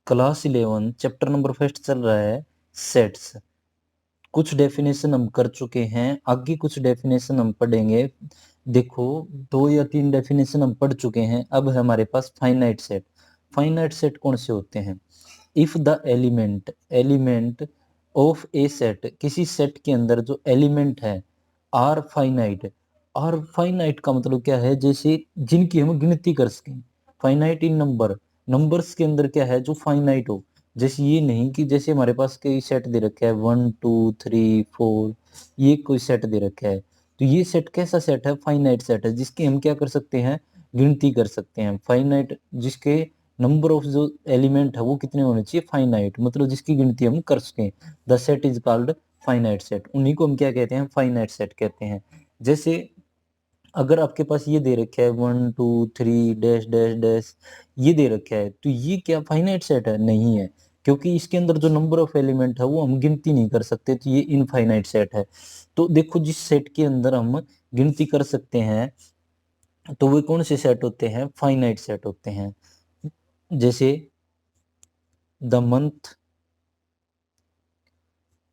Class 11 chapter number first चल रहा है सेट्स। कुछ डेफिनेशन हम कर चुके हैं, आगे कुछ डेफिनेशन हम पढ़ेंगे। देखो 2 या 3 डेफिनेशन हम पढ़ चुके हैं, अब है हमारे पास फाइनाइट सेट। फाइनाइट सेट कौन से होते हैं? If the element of A set, किसी सेट के अंदर जो एलिमेंट है आर फाइनाइट। आर फाइनाइट का मतलब क्या है? जैसे जिनकी हम गिनती कर सकें। फाइनाइट इन नंबर्स के अंदर क्या है? जो फाइनाइट हो। जैसे ये नहीं कि जैसे हमारे पास कई सेट दे रखा है 1 2 3 4, ये कोई सेट दे रखा है, तो ये सेट कैसा सेट है? फाइनाइट सेट है, जिसकी हम क्या कर सकते हैं? गिनती कर सकते हैं। फाइनाइट जिसके नंबर ऑफ जो एलिमेंट है वो कितने होने चाहिए? फाइनाइट, मतलब जिसकी गिनती हम कर सकें। The set is called finite set, उन्हीं को हम क्या कहते हैं? फाइनाइट सेट कहते हैं। जैसे अगर आपके पास ये दे रखा है 1 2 3 डैश डैश डैश, ये दे रखा है, तो ये क्या फाइनाइट सेट है? नहीं है, क्योंकि इसके अंदर जो नंबर ऑफ एलिमेंट है वो हम गिनती नहीं कर सकते, तो ये इनफाइनाइट सेट है। तो देखो जिस सेट के अंदर हम गिनती कर सकते हैं तो वे कौन से सेट होते हैं? फाइनाइट सेट होते हैं। जैसे द मंथ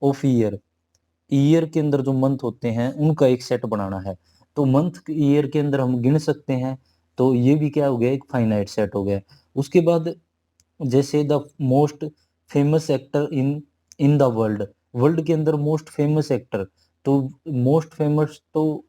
ऑफ ईयर के अंदर जो मंथ होते हैं उनका एक सेट बनाना है, तो मंथ ईयर के अंदर हम गिन सकते हैं, तो ये भी क्या हो गया? एक फाइनाइट सेट हो गया। उसके बाद जैसे the most famous actor in in the world, world के अंदर मोस्ट फेमस एक्टर, तो मोस्ट फेमस तो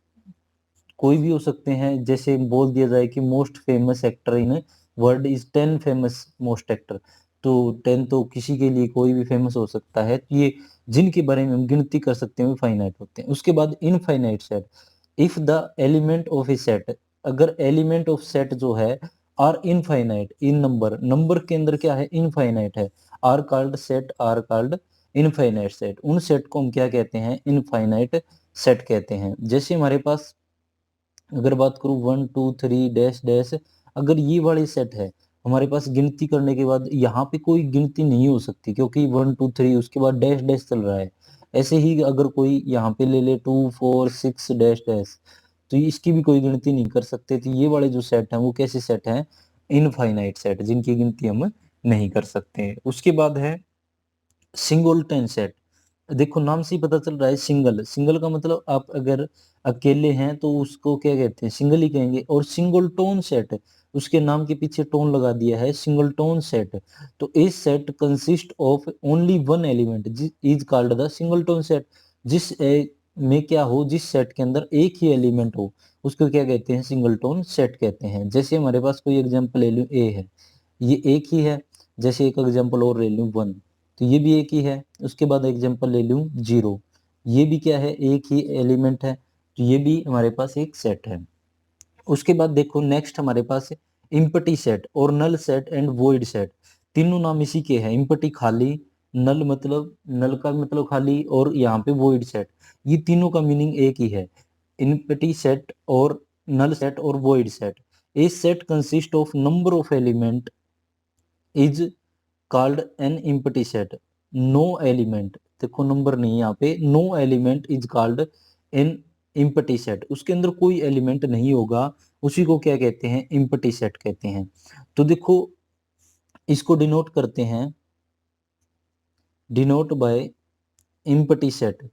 कोई भी हो सकते हैं। जैसे बोल दिया जाए कि most famous actor in world is 10 famous most actor, तो 10 तो किसी के लिए कोई भी फेमस हो सकता है, तो ये जिनके बारे में हम गिनती कर सकते हैं फाइनाइट होते हैं। उसके बाद infinite set. If the element of A set, अगर एलिमेंट ऑफ सेट जो है आर इनफाइनाइट इन नंबर के अंदर क्या है? इनफाइनाइट है, आर कॉल्ड इनफाइनाइट सेट। उन सेट को हम क्या कहते हैं? इनफाइनाइट सेट कहते हैं। जैसे हमारे पास अगर बात करूं 1 2 3 डैश डैश, अगर ये वाले सेट है हमारे पास, गिनती करने के बाद यहाँ पे कोई गिनती नहीं हो सकती, क्योंकि 1 2 3 उसके बाद डैश डैश चल रहा है। ऐसे ही अगर कोई यहाँ पे ले ले 2 4 6 डैश डैश, तो इसकी भी कोई गिनती नहीं कर सकते। तो ये वाले जो सेट हैं वो कैसे सेट हैं? इनफाइनाइट सेट, जिनकी गिनती हम नहीं कर सकते। उसके बाद है सिंगलटन सेट। देखो नाम से ही पता चल रहा है सिंगल, सिंगल का मतलब आप अगर अकेले हैं तो उसको क्या कहते हैं? सिंगल ही कहेंगे। और सिंगल टोन सेट, उसके नाम के पीछे टोन लगा दिया है, सिंगल टोन सेट। तो इस set consist of only one element is called the single tone set. में क्या हो? जिस सेट के अंदर एक ही एलिमेंट हो उसको क्या कहते हैं? सिंगल टोन सेट कहते हैं। जैसे हमारे पास कोई एग्जांपल ले लूं, ए है, ये एक ही है। जैसे एक एग्जांपल और ले लूं 1, तो ये भी एक ही है। उसके बाद एग्जांपल ले लूं 0, ये भी क्या है? एक ही एलिमेंट है, तो ये भी हमारे पास एक सेट है। उसके बाद देखो नेक्स्ट हमारे पास है इम्पटी सेट और null set and void set. तीनों नाम इसी के हैं, इम्पटी खाली, नल मतलब नल का मतलब खाली, और यहाँ पे वॉइड सेट। ये तीनों का मीनिंग एक ही है, इम्पटी सेट और नल सेट और void set. A set consist of number of element is called an empty set. No element, देखो नंबर नहीं यहाँ पे, no element is called an empty set, उसके अंदर कोई एलिमेंट नहीं होगा, उसी को क्या कहते हैं? इम्पटी सेट कहते हैं। तो देखो इसको डिनोट करते हैं, denote by empty set.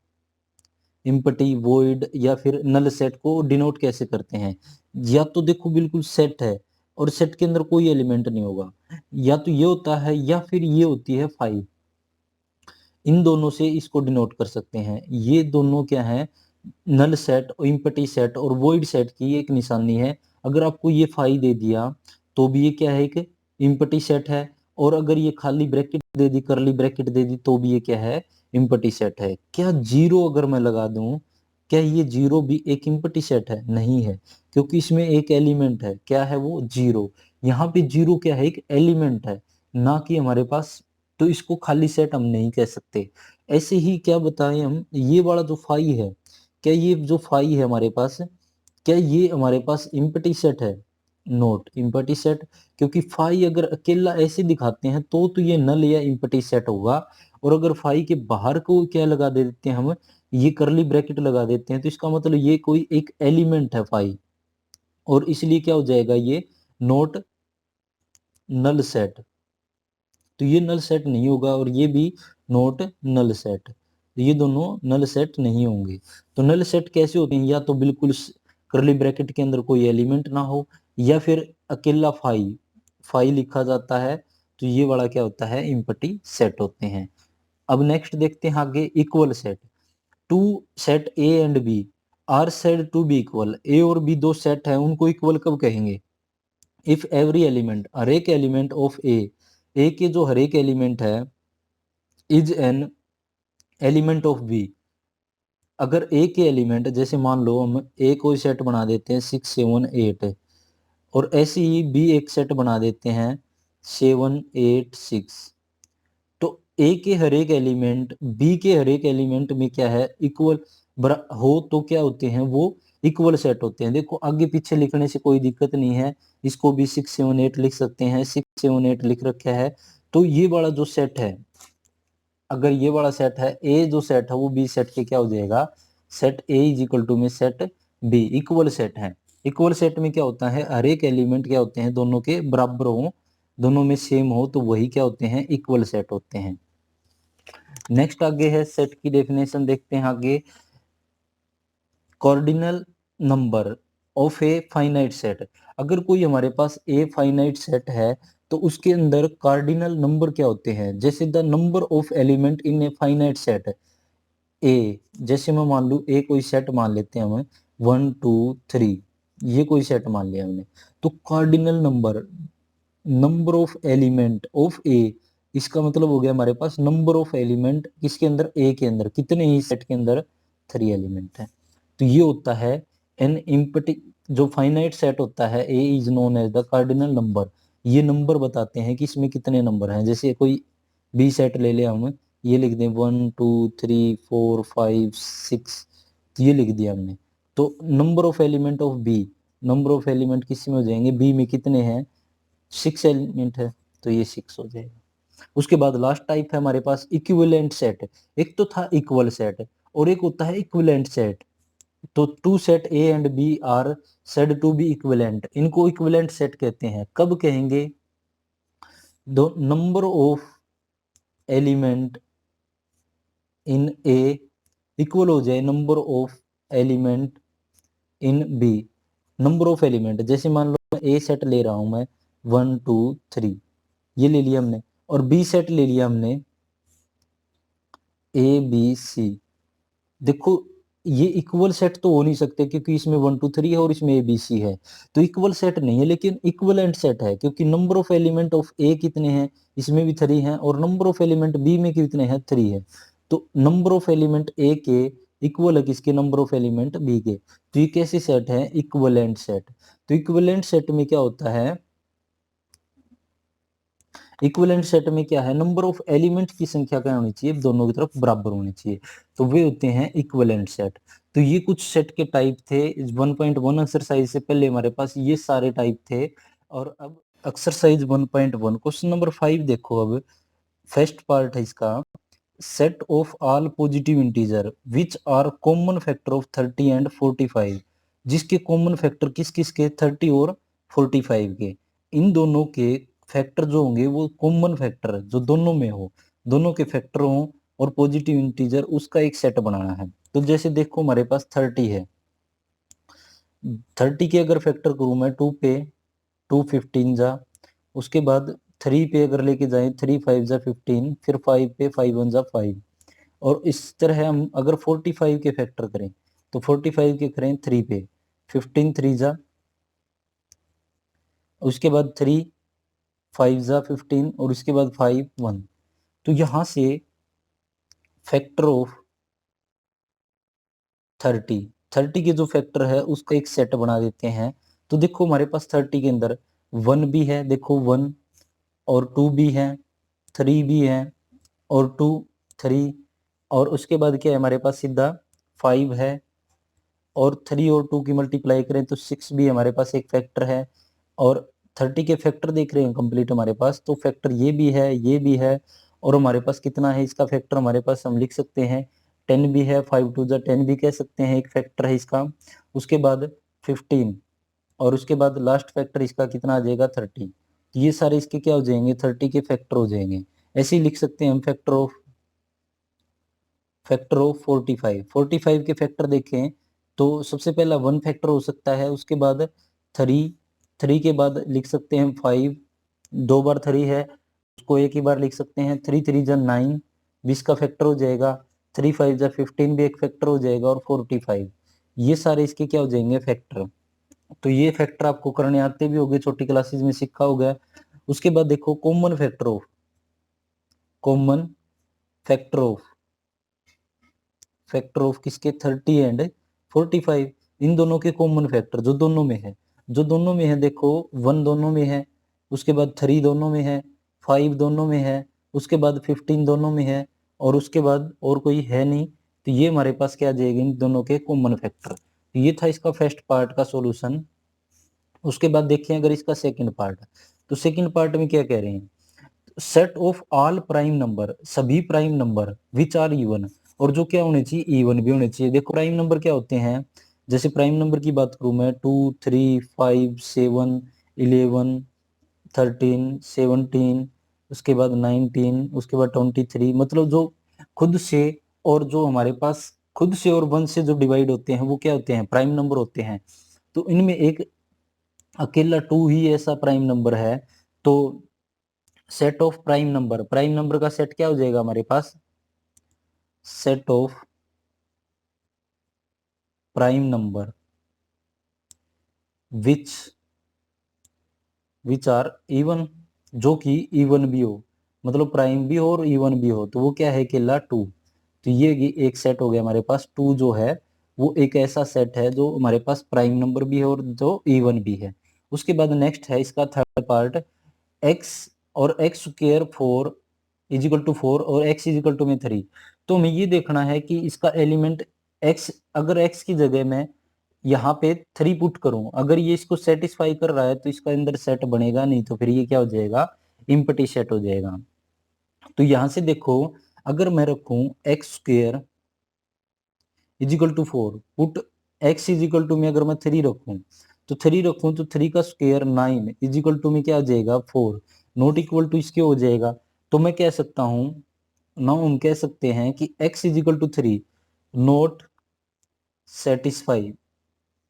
Empty void या फिर नल सेट को डिनोट कैसे करते हैं? या तो देखो बिल्कुल सेट है और सेट के अंदर कोई एलिमेंट नहीं होगा, या तो ये होता है या फिर ये होती है 5। इन दोनों से इसको डिनोट कर सकते हैं। ये दोनों क्या है? नल सेट, इम्पटी सेट और वॉइड सेट की एक निशानी है। अगर आपको ये फाई दे दिया तो भी ये क्या है? एक इम्पटी सेट है। और अगर ये खाली ब्रैकेट दे दी, करली ब्रैकेट दे दी, तो भी ये क्या है? इम्पटी सेट है। क्या जीरो अगर मैं लगा दूं, क्या ये जीरो भी एक इम्पटी सेट है? नहीं है, क्योंकि इसमें एक एलिमेंट है। क्या है वो? जीरो। यहाँ पे जीरो क्या है? एक एलिमेंट है, ना कि हमारे पास, तो इसको खाली सेट हम नहीं कह सकते। ऐसे ही क्या बताएं हम, ये वाला जो फाई है, क्या ये जो फाई है हमारे पास, क्या ये हमारे पास इम्पटी सेट है? नोट इम्पटी सेट, क्योंकि फाई अगर अकेला ऐसे दिखाते हैं तो ये नल या इम्पटी सेट होगा। और अगर फाई के बाहर को क्या लगा देते हैं हम, ये करली ब्रैकेट लगा देते हैं, तो इसका मतलब ये कोई एक एलिमेंट है फाई, और इसलिए क्या हो जाएगा? ये नोट नल सेट। तो ये नल सेट नहीं होगा और ये भी नॉट नल सेट, ये दोनों नल सेट नहीं होंगे। तो नल सेट कैसे होते हैं, या तो बिल्कुल कर्ली ब्रैकेट के अंदर कोई एलिमेंट ना हो, या फिर अकेला फाई लिखा जाता है, तो ये वाला क्या होता है, इम्पटी सेट होते हैं। अब नेक्स्ट देखते हैं आगे, equal set. Two set A and B are said to be equal, A और बी दो सेट है, उनको इक्वल कब कहेंगे, इफ एवरी एलिमेंट, हर एक एलिमेंट ऑफ ए के जो हर एक एलिमेंट है, is an element of B, अगर ए के एलिमेंट, जैसे मान लो हम ए को सेट बना देते हैं 6 7 8, और ऐसे ही बी एक सेट बना देते हैं 7 8 6, तो ए के हर एक एलिमेंट बी के हर एक एलिमेंट में क्या है, इक्वल हो, तो क्या होते हैं वो इक्वल सेट होते हैं। देखो आगे पीछे लिखने से कोई दिक्कत नहीं है, इसको भी 6 7 8 लिख सकते हैं, 6 7 8 लिख रखा है। तो ये वाला जो सेट है, अगर ये वाला सेट है, ए जो सेट है वो बी सेट के क्या हो जाएगा, set A is equal to में सेट बी, इक्वल सेट है। इक्वल सेट में क्या होता है, हर एक एलिमेंट क्या होते हैं, दोनों के बराबर हो, दोनों में सेम हो, तो वही क्या होते हैं, इक्वल सेट होते हैं। नेक्स्ट आगे है सेट की डेफिनेशन देखते हैं आगे, cardinal number of a finite set. अगर कोई हमारे पास ए फाइनाइट सेट है, तो उसके अंदर कार्डिनल नंबर क्या होते हैं, जैसे the number of element in a finite set ए, जैसे मैं मान लू ए कोई सेट मान लेते हैं हमें 1 2 3, ये कोई सेट मान लिया हमने, तो cardinal number, number of element of A, इसका मतलब हो गया हमारे पास नंबर ऑफ एलिमेंट किसके अंदर, ए के अंदर, कितने ही सेट के अंदर 3 एलिमेंट है। तो ये होता है एन इम्पटी, जो फाइनाइट सेट होता है A is known as the cardinal number, ये नंबर बताते हैं कि इसमें कितने नंबर हैं। जैसे कोई बी सेट ले लिया हम, ये लिख दें 1 2 3 4 5 6, ये लिख दिया हमने, तो number of element of B, number of element किस में हो जाएंगे, बी में कितने हैं, 6 एलिमेंट है, तो ये 6 हो जाएगा। उसके बाद लास्ट टाइप है हमारे पास इक्विवेलेंट सेट। एक तो था इक्वल सेट और एक होता है इक्विवेलेंट सेट। तो two set A and B are said to be equivalent, इनको इक्विवेलेंट सेट कहते हैं। कब कहेंगे, दो number of element in A equal हो जाए number of element in B. Number of element, जैसे मान लो ए सेट ले रहा हूं मैं 1 2 3, ये ले लिया हमने, और बी सेट ले लिया हमने ए बी सी। देखो ये इक्वल सेट तो हो नहीं सकते, क्योंकि इसमें 1 2 3 है और इसमें ए बी सी है, तो इक्वल सेट नहीं है, लेकिन इक्वलेंट सेट है, क्योंकि नंबर ऑफ एलिमेंट ऑफ ए कितने हैं, इसमें भी 3 हैं, और नंबर ऑफ एलिमेंट बी में कितने हैं, 3 है। तो नंबर ऑफ एलिमेंट ए के इक्वल है किसके, नंबर ऑफ एलिमेंट बी के। तो ये कैसे सेट है, इक्वलेंट सेट। तो इक्वलेंट सेट में क्या होता है, इक्विवेलेंट सेट में क्या है, नंबर ऑफ एलिमेंट की संख्या क्या होनी चाहिए, दोनों की तरफ बराबर होनी चाहिए, तो वे होते हैं इक्विवेलेंट सेट। तो ये कुछ सेट के टाइप थे। 1.1 एक्सरसाइज से पहले हमारे पास ये सारे टाइप थे। और अब एक्सरसाइज 1.1 क्वेश्चन नंबर 5 देखो। अब फर्स्ट पार्ट है इसका, set of all positive integer which are common factor of 30 and 45, जिसके कॉमन फैक्टर किस किस के, 30 और 45 के, इन दोनों के फैक्टर जो होंगे वो कॉमन फैक्टर जो दोनों में हो, दोनों के फैक्टर हो और पॉजिटिव इंटीजर, उसका एक सेट बनाना है। तो जैसे देखो हमारे पास 30 है, 30 के अगर फैक्टर करूं मैं 2 पे, 2 15 जा, उसके बाद 3 पे अगर लेके जाए 3 5 जा 15, फिर 5 पे 5 1 जा 5, और इस तरह हम अगर 45 के फैक्टर करें तो 45 के करें 3 पे, 15 3 जा, उसके बाद 3 5 जा 15, और उसके बाद 5 1। तो यहां से फैक्टर ऑफ 30 के जो फैक्टर है उसका एक सेट बना देते हैं। तो देखो हमारे पास 30 के अंदर 1 भी है, देखो 1, और 2 भी है, 3 भी है, और 2 3, और उसके बाद क्या है हमारे पास सीधा 5 है, और 3 और 2 की मल्टीप्लाई करें तो 6 भी हमारे पास एक फैक्टर है। और 30 के फैक्टर देख रहे हैं कंप्लीट हमारे पास, तो फैक्टर ये भी है, ये भी है, और हमारे पास कितना है इसका फैक्टर, हमारे पास हम लिख सकते हैं 10 भी है, 5 2 जा 10 भी कह सकते हैं, एक फैक्टर है इसका। उसके बाद 15, और उसके बाद लास्ट फैक्टर इसका कितना आ जाएगा 30। ये सारे इसके क्या हो जाएंगे, 30 के फैक्टर हो जाएंगे। ऐसे ही लिख सकते हैं हम फैक्टर ऑफ 45। 45 के फैक्टर देखें तो सबसे पहला 1 फैक्टर हो सकता है, उसके बाद 3, 3 के बाद लिख सकते हैं 5, 2 बार 3 है उसको एक ही बार लिख सकते हैं, 3 3 जा 9, 20 का फैक्टर हो जाएगा, 3 5 जा 15 भी एक फैक्टर हो जाएगा, और 45 ये सारे इसके क्या हो जाएंगे, फैक्टर। तो ये फैक्टर आपको करने आते भी होंगे, छोटी क्लासेस में सीखा होगा। उसके बाद देखो कॉमन फैक्टर ऑफ किसके, 30 एंड 45, इन दोनों के कॉमन फैक्टर जो दोनों में है, देखो 1 दोनों में है, उसके बाद 3 दोनों में है, 5 दोनों में है, उसके बाद 15 दोनों में है, और उसके बाद और कोई है नहीं। तो ये हमारे पास क्या आ जाएगा, इन दोनों के कॉमन फैक्टर। तो ये था इसका फर्स्ट पार्ट का सॉल्यूशन। उसके बाद देखिए अगर इसका सेकंड पार्ट, तो सेकंड पार्ट में क्या कह रहे हैं, set of all prime number, सभी prime number which are even, और जो क्या होने चाहिए, इवन भी होने चाहिए। देखो प्राइम नंबर क्या होते हैं, जैसे प्राइम नंबर की बात करूं मैं, 2 3 5 7 11 13 17, उसके बाद 19, उसके बाद 23, मतलब जो खुद से और जो हमारे पास खुद से और 1 से जो डिवाइड होते हैं वो क्या होते हैं, प्राइम नंबर होते हैं। तो इनमें एक अकेला 2 ही ऐसा प्राइम नंबर है। तो सेट ऑफ प्राइम नंबर का सेट क्या हो जाएगा हमारे पास, set of prime number which are even, जो कि इवन भी हो, मतलब प्राइम भी हो और इवन भी हो, तो वो क्या है अकेला 2। तो ये एक सेट हो गया हमारे पास, 2 जो है वो एक ऐसा सेट है जो हमारे पास प्राइम नंबर भी है और जो इवन भी है। उसके बाद नेक्स्ट है इसका थर्ड पार्ट, एक्स और एक्स स्क्र 4 इजिकल टू 4 और एक्स इजिकल टू में 3। तो हमें ये देखना है कि इसका एलिमेंट एक्स, अगर एक्स की जगह मैं यहाँ पे 3 पुट करूं, अगर ये इसको सेटिस्फाई कर रहा है तो इसका अंदर सेट बनेगा, नहीं तो फिर ये क्या हो जाएगा, इम्पटी सेट हो जाएगा। तो यहां से देखो अगर मैं रखूं x square is equal to 4, put x is equal to में अगर मैं 3 रखूं, तो 3 रखूं तो 3 का स्क्वायर 9 इजिकल टू में क्या आ जाएगा 4, नॉट इक्वल टू इसके हो जाएगा। तो मैं कह सकता हूं, ना हम कह सकते हैं कि x is equal to 3 not satisfy,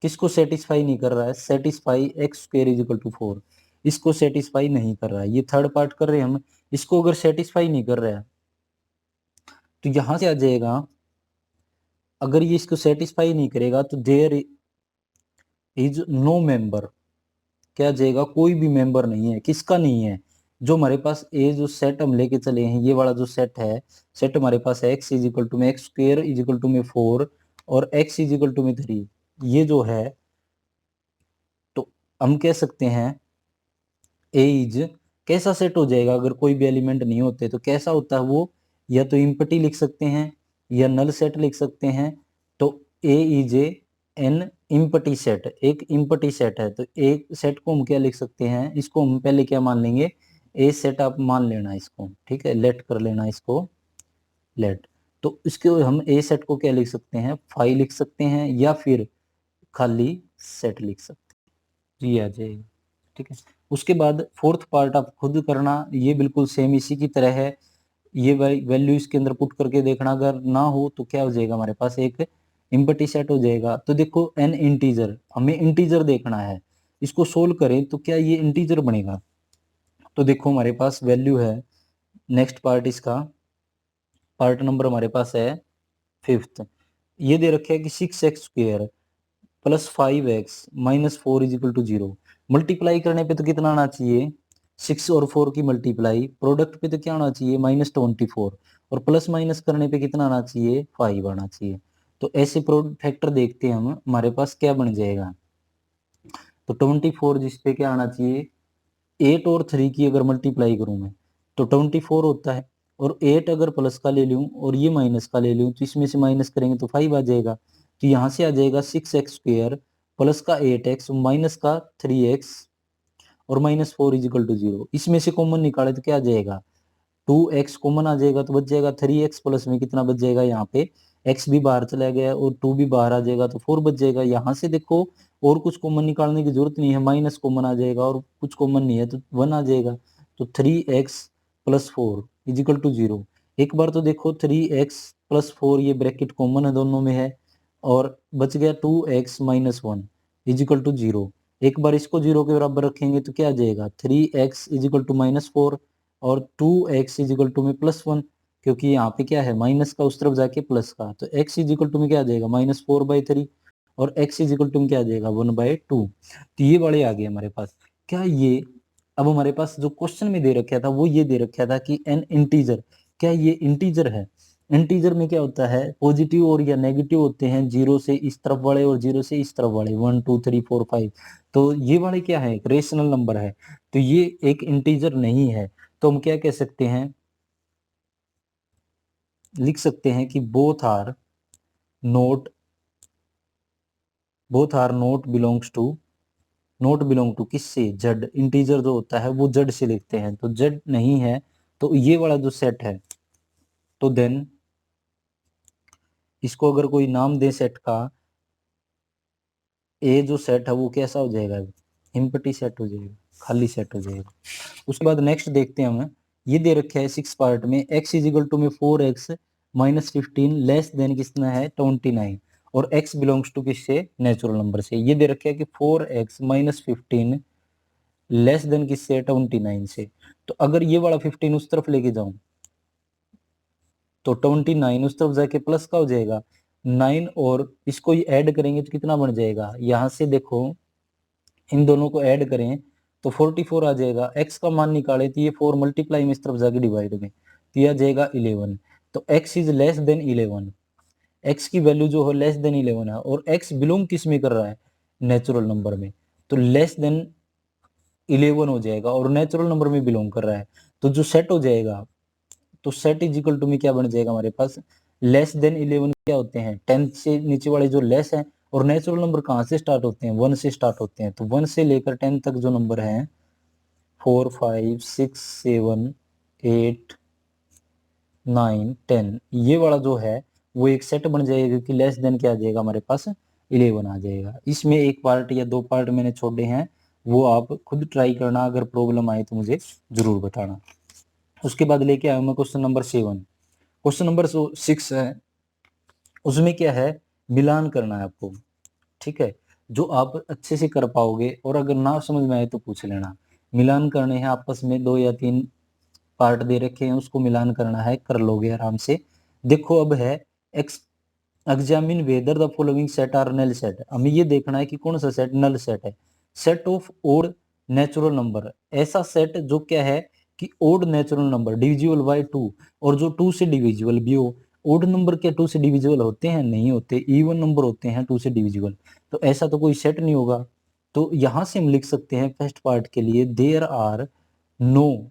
किसको सेटिस्फाई नहीं कर रहा है, satisfy x square is equal to 4, इसको सेटिस्फाई नहीं कर रहा है। ये थर्ड पार्ट कर रहे हैं हम, इसको अगर सेटिस्फाई नहीं कर रहा है तो यहां से आ जाएगा, अगर ये इसको सेटिस्फाई नहीं करेगा तो देयर इज नो मेंबर, क्या जाएगा, कोई भी मेंबर नहीं है, किसका नहीं है, जो हमारे पास ये जो सेट हम लेके चले हैं, ये वाला जो सेट है, सेट हमारे पास है एक्स इजिकल टू में एक्स स्क्वायर इजिकल टू में 4 और एक्स इजिकल टू में 3, ये जो है, तो हम कह सकते हैं ए इज कैसा सेट हो जाएगा, अगर कोई भी एलिमेंट नहीं होते तो कैसा होता है वो, या तो इम्पटी लिख सकते हैं या नल सेट लिख सकते हैं। तो A is a an empty set, एक इम्पटी सेट है, तो एक सेट को हम क्या लिख सकते हैं, इसको हम पहले क्या मान लेंगे, ए सेट आप मान लेना इसको, ठीक है, लेट कर लेना इसको, लेट। तो इसके हम ए सेट को क्या लिख सकते हैं, 5 लिख सकते हैं, या फिर खाली सेट लिख सकते हैं, ये आ जाएगा, ठीक है। उसके बाद फोर्थ पार्ट आप खुद करना, ये बिल्कुल सेम इसी की तरह है, ये वैल्यू इसके अंदर पुट करके देखना, अगर ना हो तो क्या हो जाएगा हमारे पास एक इम्पटी सेट हो जाएगा। तो देखो एन इंटीजर, हमें इंटीजर देखना है, इसको सोल्व करें तो क्या ये इंटीजर बनेगा। तो देखो हमारे पास वैल्यू है, नेक्स्ट पार्ट इसका, पार्ट नंबर हमारे पास है फिफ्थ, ये दे रखे है कि 6x square plus 5x minus 4 is equal to 0। Multiply करने पे तो कितना आना चाहिए, 6 और 4 की मल्टीप्लाई, प्रोडक्ट पे तो क्या आना चाहिए -24, और प्लस माइनस करने पे कितना आना चाहिए 5 आना चाहिए। तो ऐसे प्रोडक्ट फैक्टर देखते हैं हम, हमारे पास क्या बन जाएगा, तो 24 जिस पे क्या आना चाहिए, 8 और 3 की अगर मल्टीप्लाई करूं मैं तो 24 होता है, और 8 अगर प्लस का ले लूं और ये माइनस का ले लूं तो इसमें से माइनस करेंगे तो 5 आ जाएगा। तो यहाँ से आ जाएगा 6x स्क्वायर प्लस का 8x माइनस का 3x और -4 इजिकल टू 0। इसमें से कॉमन निकाले तो क्या आ जाएगा, 2x कॉमन आ जाएगा, तो बच जाएगा 3x, प्लस में कितना बच जाएगा यहाँ पे x भी बाहर चला गया और 2 भी बाहर आ जाएगा तो 4 बच जाएगा। यहाँ से देखो और कुछ कॉमन निकालने की जरूरत नहीं है, माइनस कॉमन आ जाएगा, और कुछ कॉमन नहीं है तो 1 आ जाएगा। तो 3x + 4 = 0। एक बार तो देखो 3x + 4 ये ब्रैकेट कॉमन है, दोनों में है, और बच गया 2x - 1 = 0। एक बार इसको 0 के बराबर रखेंगे तो क्या आ जाएगा, 3x = -4 और 2x में +1, क्योंकि यहाँ पे क्या है माइनस का उस तरफ जाके प्लस का, तो x में क्या आ जाएगा -4/3 और x में क्या आ जाएगा 1/2। तो ये वाले आ गए हमारे पास। क्या ये अब हमारे पास जो क्वेश्चन में दे रखा था वो ये दे रखा था कि एन इंटीजर, क्या ये इंटीजर है? इंटीजर में क्या होता है, पॉजिटिव और या नेगेटिव होते हैं, 0 से इस तरफ वाले और 0 से इस तरफ वाले, 1 2 3 4 5। तो ये वाले क्या है, एक रेशनल नंबर है, तो ये एक इंटीजर नहीं है। तो हम क्या कह सकते हैं, लिख सकते हैं कि both are not belong to किससे, जेड। इंटीजर जो होता है वो जेड से लिखते हैं, तो जेड नहीं है। तो ये वाला जो सेट है, तो देन इसको अगर कोई नाम दे सेट का, ए जो सेट है वो कैसा हो जाएगा, एम्प्टी सेट हो जाएगा, खाली सेट हो जाएगा। उसके बाद नेक्स्ट देखते हैं हम, ये दे रखा है 6 पार्ट में, x में 4x - 15 लेस देन कितना है 29, और x बिलोंग्स टू किससे, नेचुरल नंबर से। ये दे रखा है कि 4x - 15 लेस देन किससे, 29 से। तो अगर ये वाला 15 उस तरफ लेके जाऊं तो 29 उस तरफ जाके प्लस का हो जाएगा 9, और इसको ही ऐड करेंगे तो कितना बन जाएगा, यहां से देखो इन दोनों को ऐड करें तो 44 आ जाएगा। x का मान निकाले तो ये 4 मल्टीप्लाई में इस तरफ जाके डिवाइड में, तो यह आ जाएगा 11। तो x is less than 11, x की वैल्यू जो है लेस देन 11 है, और x बिलोंग किस में कर रहा है, नेचुरल नंबर में, तो लेस देन 11 हो जाएगा, और नेचुरल नंबर में बिलोंग कर रहा है। तो जो सेट हो जाएगा, तो सेट इजिकल टू में क्या बन जाएगा हमारे पास, लेस देन 11 क्या होते हैं, 10 से नीचे वाले जो लेस हैं, और नेचुरल नंबर कहाँ से स्टार्ट होते हैं, 1 से स्टार्ट होते हैं। तो 1 से लेकर 10 तक जो नंबर हैं, 4 5 6 7 8 9 10, ये वाला जो है वो एक सेट बन जाएगा, क्योंकि लेस देन क्या आ जाएगा हमारे पास, 11 आ जाएगा। इसमें एक पार्ट या 2 पार्ट मैंने छोड़े हैं, वो आप खुद ट्राई करना, अगर प्रॉब्लम आए तो मुझे जरूर बताना। उसके बाद लेके आया मैं क्वेश्चन नंबर 7। क्वेश्चन नंबर 6 है, उसमें क्या है, मिलान करना है आपको, ठीक है, जो आप अच्छे से कर पाओगे, और अगर ना समझ में आए तो पूछ लेना। मिलान करने हैं आपस में, 2 या 3 पार्ट दे रखे हैं, उसको मिलान करना है, कर लोगे आराम से। देखो अब है x examine whether the following set are null set, हमें ये देखना है कि कौन सा सेट नल सेट है। Set of odd natural number, ऐसा सेट जो क्या है कि odd natural number divisible by 2, और जो 2 से डिविजिबल भी हो। ओड नंबर क्या 2 से डिविजिबल होते हैं, नहीं होते, इवन नंबर होते हैं 2 से डिविजिबल। तो ऐसा तो कोई सेट नहीं होगा। तो यहां से हम लिख सकते हैं फर्स्ट पार्ट के लिए, there are no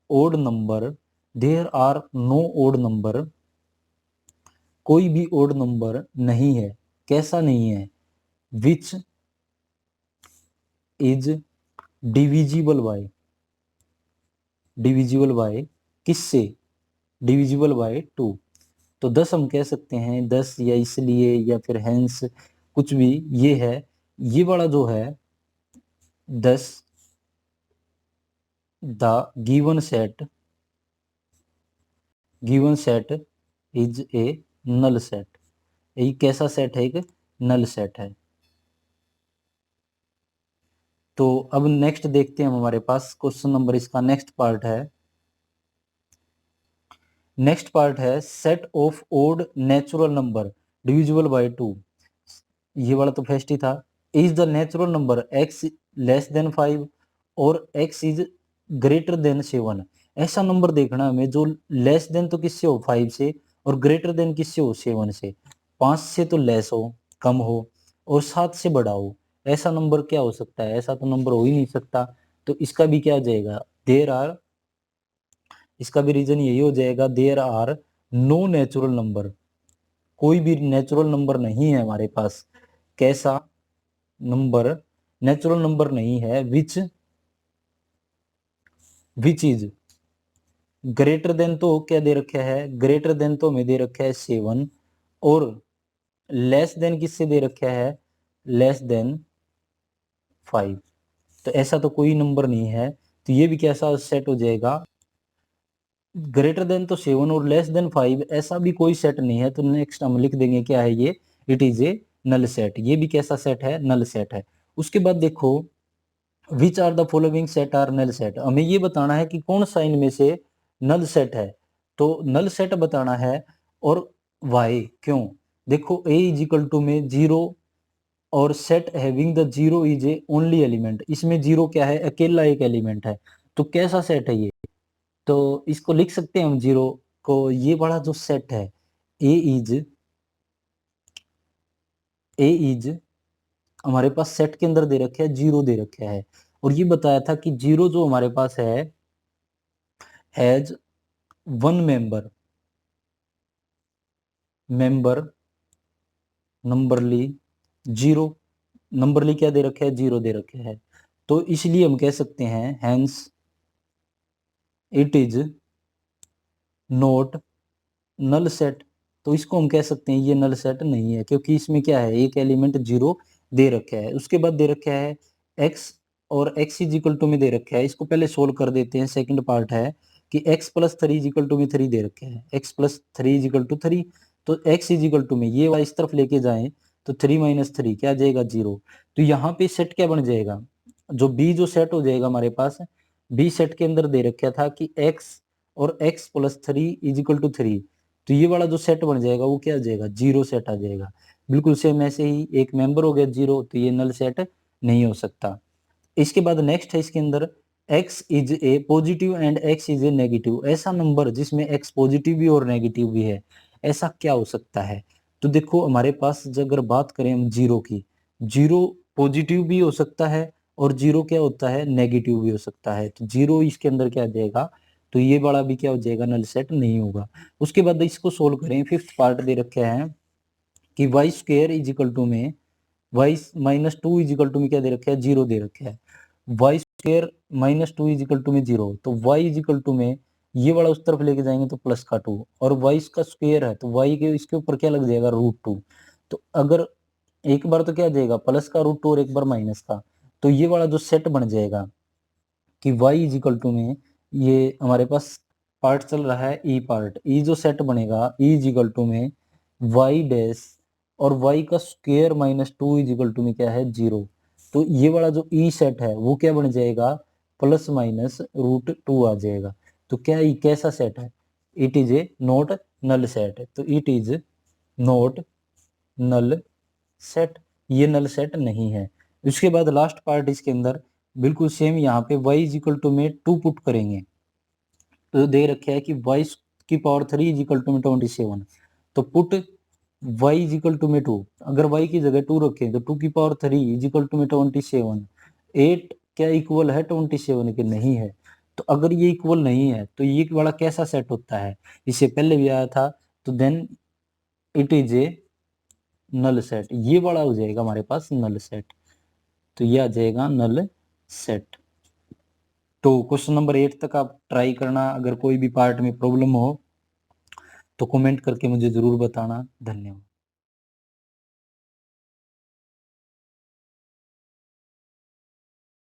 odd number, there are no odd number, कोई भी ओड नंबर नहीं है, कैसा नहीं है, विच इज डिविजिबल बाय किससे, डिविजिबल बाय 2। तो 10 हम कह सकते हैं, 10 या इसलिए या फिर हेंस, कुछ भी ये है, ये वाला जो है 10 the given set is a null set, ये कैसा सेट है, एक नल सेट है। तो अब नेक्स्ट देखते हैं, हमारे पास क्वेश्चन नंबर इसका नेक्स्ट पार्ट है, set of odd natural number divisible by 2। ये वाला तो फर्स्ट ही था, is the natural number x less than 5 और x इज ग्रेटर देन 7। ऐसा नंबर देखना हमें जो लेस देन तो किससे हो, 5 से, और ग्रेटर देन किससे हो, 7 से। 5 से तो लेस हो, कम हो, और 7 से बड़ा हो। ऐसा नंबर क्या हो सकता है, ऐसा तो नंबर हो ही नहीं सकता। तो इसका भी क्या हो जाएगा, देयर आर, इसका भी रीजन यही हो जाएगा, there are no natural number, कोई भी नेचुरल नंबर नहीं है हमारे पास, कैसा नंबर, नेचुरल नंबर नहीं है, विच इज ग्रेटर देन, तो क्या दे रखा है, ग्रेटर देन तो हमें दे रखा है 7, और लेस देन किससे दे रखा है, लेस देन 5। तो ऐसा तो कोई नंबर नहीं है, तो ये भी कैसा सेट हो जाएगा, ग्रेटर देन तो 7 और लेस देन 5 ऐसा भी कोई सेट नहीं है। तो नेक्स्ट हम लिख देंगे क्या है ये, it is a null set. ये भी कैसा सेट है, नल सेट है। उसके बाद देखो, which are the following set are null set. हमें ये बताना है कि कौन सा इनमें से नल सेट है। तो नल सेट बताना है, और वाई क्यों। देखो ए इज इक्वल टू में 0, और set having the 0 is A only element. इसमें 0 क्या है, अकेला एक एलिमेंट है। तो कैसा सेट है ये, तो इसको लिख सकते हैं हम 0 को, ये वाला जो सेट है, ए इज, ए इज हमारे पास सेट के अंदर दे रखे है 0 दे रखा है, और ये बताया था कि 0 जो हमारे पास है हैज वन मेंबर, मेंबर नंबरली 0, नंबरली क्या दे रखे है, 0 दे रखे है। तो इसलिए हम कह सकते हैं hence it is not null set. तो इसको हम कह सकते हैं ये नल सेट नहीं है, क्योंकि इसमें क्या है, एक एलिमेंट 0 दे रखा है। उसके बाद दे रखा है x, और x इज इक्वल टू में दे रखा है, इसको पहले सोल्व कर देते हैं। सेकंड पार्ट है कि x plus 3 is equal to में 3 दे रखे हैं, x plus 3 is equal to 3। तो x इज इक्वल टू में ये वाला इस तरफ लेके जाएं तो 3 माइनस 3 क्या आ जाएगा, 0। तो यहाँ पे सेट क्या बन जाएगा, जो b जो सेट हो जाएगा हमारे पास, b सेट के अंदर दे रखा था कि x और x plus 3 is equal to 3। तो ये वाला जो सेट बन जाएगा वो क्या आ जाएगा, 0 सेट आ जाएगा। बिल्कुल सेम ऐसे ही एक मेंबर हो गया 0, तो ये नल सेट नहीं हो सकता। इसके बाद नेक्स्ट है इसके अंदर, x is a positive and x is a negative. ऐसा नंबर जिसमें x पॉजिटिव भी और नेगेटिव भी है, ऐसा क्या हो सकता है। तो देखो हमारे पास अगर बात करें हम 0 की, 0 पॉजिटिव भी हो सकता है, और 0 क्या होता है, नेगेटिव भी हो सकता है। तो 0 इसके अंदर क्या आ जाएगा, तो ये वाला भी क्या हो जाएगा, नल सेट नहीं होगा। उसके बाद इसको सोल्व करें, फिफ्थ पार्ट दे रखे हैं कि y square is equal to में y minus 2 is equal to में क्या दे रखा है, 0 दे रखा है। Y square minus 2 is equal to में 0, तो वाई इज इक्वल टू में ये वाला उस तरफ लेके जाएंगे तो प्लस का 2, और वाई इसका स्क्वायर है तो वाई के इसके ऊपर क्या लग जाएगा, √2। तो अगर एक बार तो क्या जाएगा प्लस का √2 और एक बार माइनस का, तो ये वाला जो सेट बन जाएगा कि y इज इक्वल टू में, ये हमारे पास पार्ट चल रहा है ई पार्ट, ई जो सेट बनेगा ई इज इक्वल टू में y डैश और y का square minus 2 is equal to में क्या है, 0। तो ये वाला जो ई सेट है वो क्या बन जाएगा, प्लस माइनस √2 आ जाएगा। तो क्या ये कैसा सेट है, it is a not null set. तो it is not null set, ये नल सेट नहीं है। उसके बाद लास्ट पार्ट इसके अंदर बिल्कुल सेम, यहाँ पे y इज इक्वल टू में 2 पुट करेंगे, तो दे रखे है कि y की पावर 3 इज इक्वल टू में 27। तो put y is equal to में 2, अगर y की जगह 2 रखें तो 2 की पावर 3 इज इक्वल टू में 27। 8 क्या इक्वल है 27 के, नहीं है। तो अगर ये इक्वल नहीं है तो ये वाला कैसा सेट होता है, इससे पहले भी आया था। तो then it is a null set, ये वाला हो जाएगा हमारे पास नल सेट। तो ये आ जाएगा नल सेट। तो क्वेश्चन नंबर 8 तक आप ट्राई करना, अगर कोई भी पार्ट में प्रॉब्लम हो तो कमेंट करके मुझे जरूर बताना। धन्यवाद।